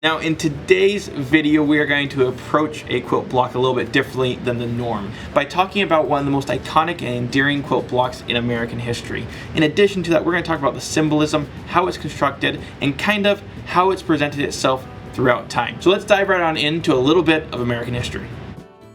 Now in today's video we are going to approach a quilt block a little bit differently than the norm by talking about one of the most iconic and endearing quilt blocks in American history. In addition to that, we're going to talk about the symbolism, how it's constructed, and kind of how it's presented itself throughout time. So let's dive right on into a little bit of American history.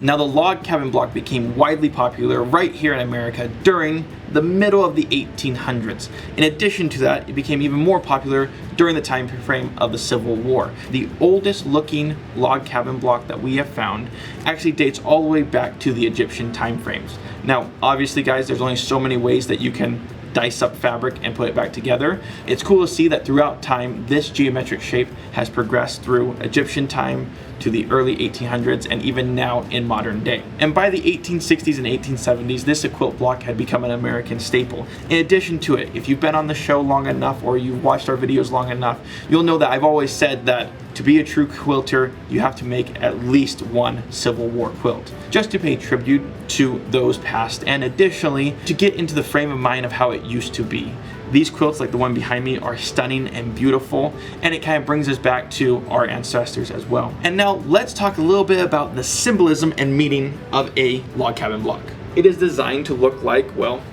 Now the log cabin block became widely popular right here in America during the middle of the 1800s. In addition to that, it became even more popular during the time frame of the Civil War. The oldest looking log cabin block that we have found actually dates all the way back to the Egyptian time frames. Now obviously guys, there's only so many ways that you can dice up fabric and put it back together. It's cool to see that throughout time this geometric shape has progressed through Egyptian time to the early 1800s and even now in modern day. And by the 1860s and 1870s, this quilt block had become an American staple. In addition to it, if you've been on the show long enough or you've watched our videos long enough, you'll know that I've always said that to be a true quilter, you have to make at least one Civil War quilt, just to pay tribute to those past and additionally to get into the frame of mind of how it used to be. These quilts, like the one behind me, are stunning and beautiful, and it kind of brings us back to our ancestors as well. And now let's talk a little bit about the symbolism and meaning of a log cabin block. It is designed to look like, well,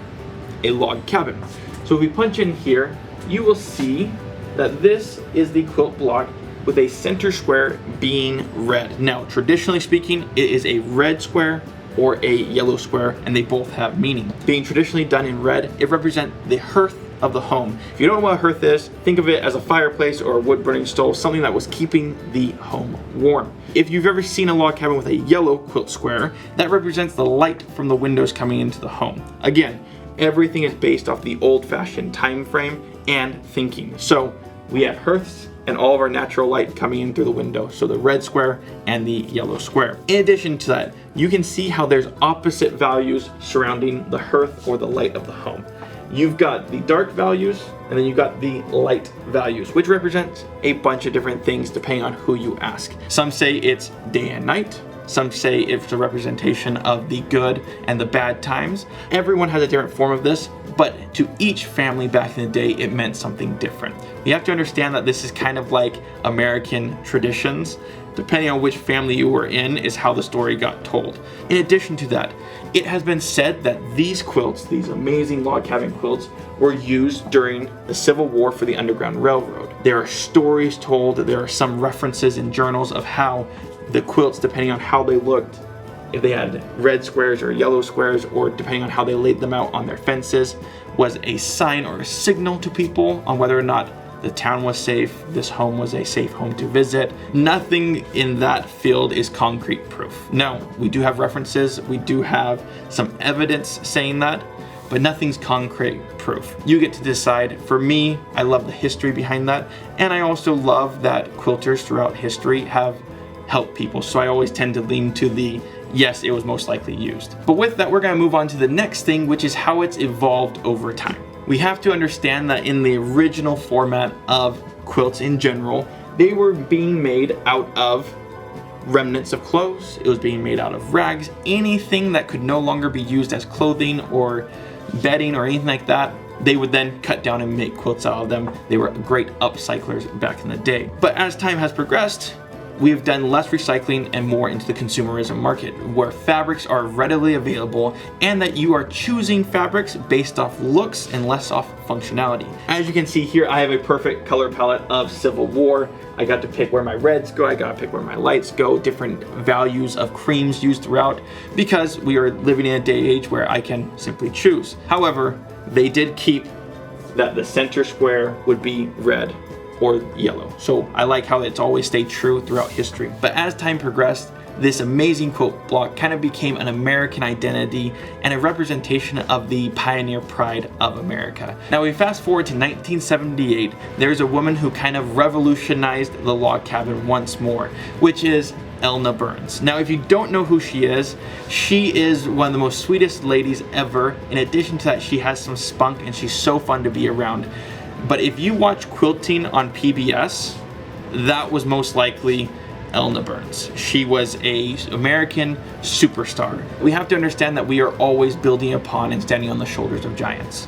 a log cabin. So if we punch in here, you will see that this is the quilt block with a center square being red. Now, traditionally speaking, it is a red square or a yellow square, and they both have meaning. Being traditionally done in red, it represents the hearth of the home. If you don't know what a hearth is, think of it as a fireplace or a wood burning stove, something that was keeping the home warm. If you've ever seen a log cabin with a yellow quilt square, that represents the light from the windows coming into the home. Again, everything is based off the old-fashioned time frame and thinking. So we have hearths and all of our natural light coming in through the window, so the red square and the yellow square. In addition to that, you can see how there's opposite values surrounding the hearth or the light of the home. You've got the dark values and then you've got the light values, which represents a bunch of different things depending on who you ask. Some say it's day and night. Some say it's a representation of the good and the bad times. Everyone has a different form of this, but to each family back in the day, it meant something different. You have to understand that this is kind of like American traditions. Depending on which family you were in is how the story got told. In addition to that, it has been said that these quilts, these amazing log cabin quilts, were used during the Civil War for the Underground Railroad. There are stories told, there are some references in journals of how the quilts, depending on how they looked, if they had red squares or yellow squares, or depending on how they laid them out on their fences, was a sign or a signal to people on whether or not the town was safe, this home was a safe home to visit. Nothing in that field is concrete proof. No, we do have references, we do have some evidence saying that, but nothing's concrete proof. You get to decide. For me, I love the history behind that, and I also love that quilters throughout history have helped people, so I always tend to lean to the yes, it was most likely used. But with that, we're gonna move on to the next thing, which is how it's evolved over time. We have to understand that in the original format of quilts in general, they were being made out of remnants of clothes. It was being made out of rags, anything that could no longer be used as clothing or bedding or anything like that. They would then cut down and make quilts out of them. They were great upcyclers back in the day. But as time has progressed, we have done less recycling and more into the consumerism market, where fabrics are readily available and that you are choosing fabrics based off looks and less off functionality. As you can see here, I have a perfect color palette of Civil War. I got to pick where my reds go, I got to pick where my lights go, different values of creams used throughout, because we are living in a day and age where I can simply choose. However, they did keep that the center square would be red or yellow. So I like how it's always stayed true throughout history. But as time progressed, this amazing quilt block kind of became an American identity and a representation of the pioneer pride of America. Now we fast forward to 1978, there's a woman who kind of revolutionized the log cabin once more, which is Elna Burns. Now if you don't know who she is one of the most sweetest ladies ever. In addition to that, she has some spunk and she's so fun to be around. But if you watch quilting on PBS, that was most likely Elna Burns. She was an American superstar. We have to understand that we are always building upon and standing on the shoulders of giants.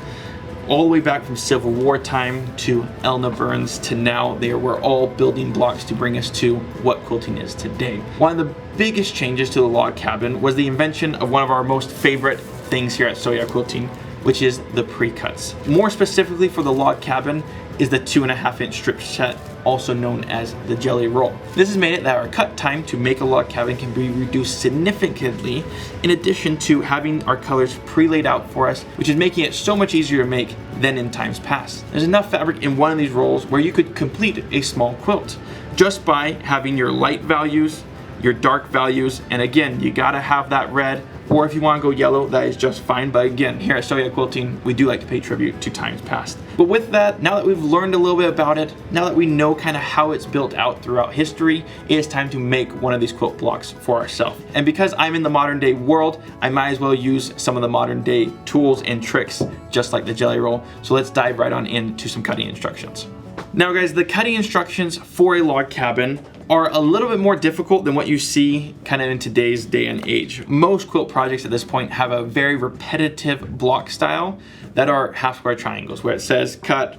all the way back from Civil War time to Elna Burns to now. They were all building blocks to bring us to what quilting is today. One of the biggest changes to the log cabin was the invention of one of our most favorite things here at Soya Quilting, which is the pre-cuts. More specifically for the log cabin is the 2.5-inch strip set, also known as the jelly roll. This has made it that our cut time to make a log cabin can be reduced significantly, in addition to having our colors pre-laid out for us, which is making it so much easier to make than in times past. There's enough fabric in one of these rolls where you could complete a small quilt just by having your light values, your dark values, and again, you gotta have that red, or if you want to go yellow, that is just fine. But again, here at Soya Quilting, we do like to pay tribute to times past. But with that, now that we've learned a little bit about it, now that we know kind of how it's built out throughout history, it is time to make one of these quilt blocks for ourselves. And because I'm in the modern day world, I might as well use some of the modern day tools and tricks, just like the jelly roll. So let's dive right on into some cutting instructions. Now guys, the cutting instructions for a log cabin are a little bit more difficult than what you see kind of in today's day and age. Most quilt projects at this point have a very repetitive block style that are half square triangles, where it says cut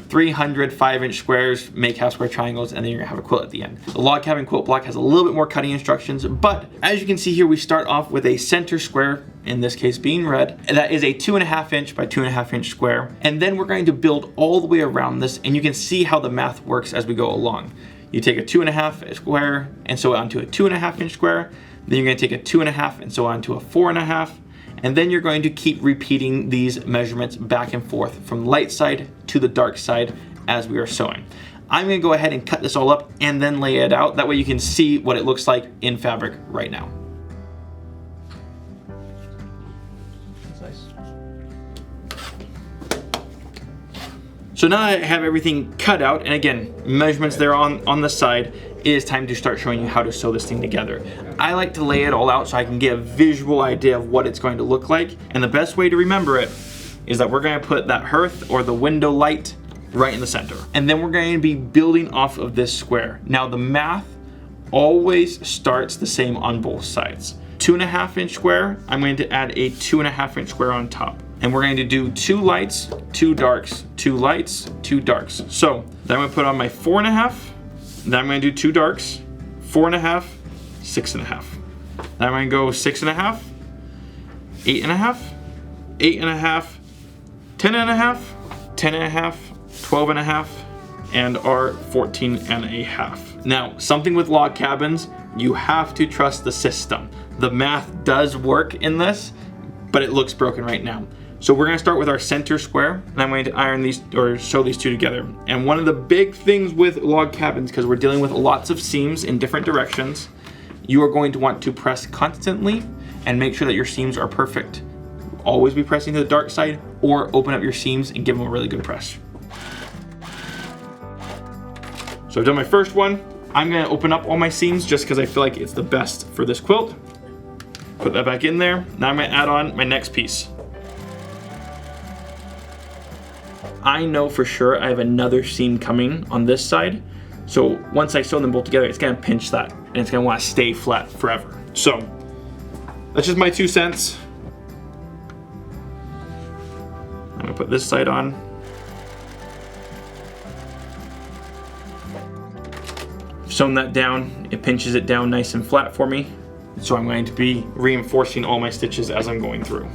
300 5-inch squares, make half square triangles, and then you're gonna have a quilt at the end. The Log Cabin Quilt Block has a little bit more cutting instructions, but as you can see here, we start off with a center square, in this case being red, and that is a 2.5-inch by 2.5-inch square. And then we're going to build all the way around this, and you can see how the math works as we go along. You take a 2.5 square and sew it onto a 2.5-inch square, then you're gonna take a 2.5 and sew it onto a 4.5, and then you're going to keep repeating these measurements back and forth from light side to the dark side as we are sewing. I'm gonna go ahead and cut this all up and then lay it out. That way you can see what it looks like in fabric right now. That's nice. So now I have everything cut out, and again, measurements there on the side, it is time to start showing you how to sew this thing together. I like to lay it all out so I can get a visual idea of what it's going to look like. And the best way to remember it is that we're gonna put that hearth or the window light right in the center. And then we're going to be building off of this square. Now the math always starts the same on both sides. 2.5-inch square, I'm going to add a 2.5-inch square on top. And we're going to do 2 lights, 2 darks, 2 lights, 2 darks. So then I'm gonna put on my 4.5, then I'm gonna do 2 darks, 4.5, 6.5. Then I'm gonna go 6.5, 8.5, 8.5, 10.5, 10.5, 12.5, and our 14.5. Now, something with log cabins, you have to trust the system. The math does work in this, but it looks broken right now. So we're gonna start with our center square, and I'm going to iron these or sew these two together. And one of the big things with log cabins, because we're dealing with lots of seams in different directions, you are going to want to press constantly and make sure that your seams are perfect. Always be pressing to the dark side, or open up your seams and give them a really good press. So I've done my first one. I'm gonna open up all my seams just because I feel like it's the best for this quilt. Put that back in there. Now I'm gonna add on my next piece. I know for sure I have another seam coming on this side. So once I sew them both together, it's gonna pinch that and it's gonna wanna stay flat forever. So that's just my 2 cents. I'm gonna put this side on. Sewn that down, it pinches it down nice and flat for me. So I'm going to be reinforcing all my stitches as I'm going through.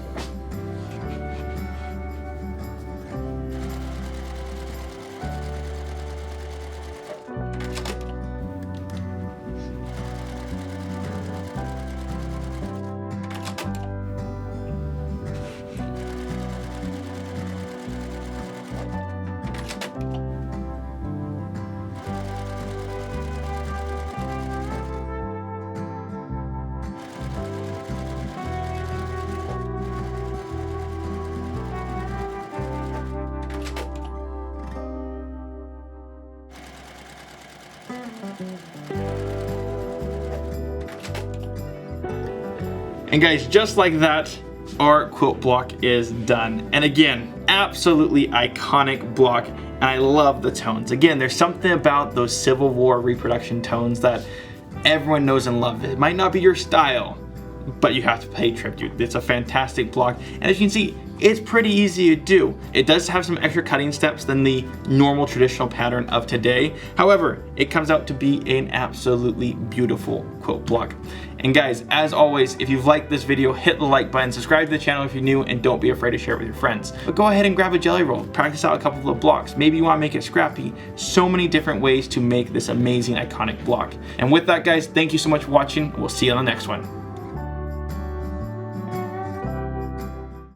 And guys, just like that, our quilt block is done. And again, absolutely iconic block, and I love the tones. Again, there's something about those Civil War reproduction tones that everyone knows and loves. It might not be your style, but you have to pay tribute. It's a fantastic block, and as you can see, it's pretty easy to do. It does have some extra cutting steps than the normal traditional pattern of today. However, it comes out to be an absolutely beautiful quilt block. And guys, as always, if you've liked this video, hit the like button, subscribe to the channel if you're new, and don't be afraid to share it with your friends. But go ahead and grab a jelly roll, practice out a couple of the blocks. Maybe you want to make it scrappy. So many different ways to make this amazing iconic block. And with that, guys, thank you so much for watching. We'll see you on the next one.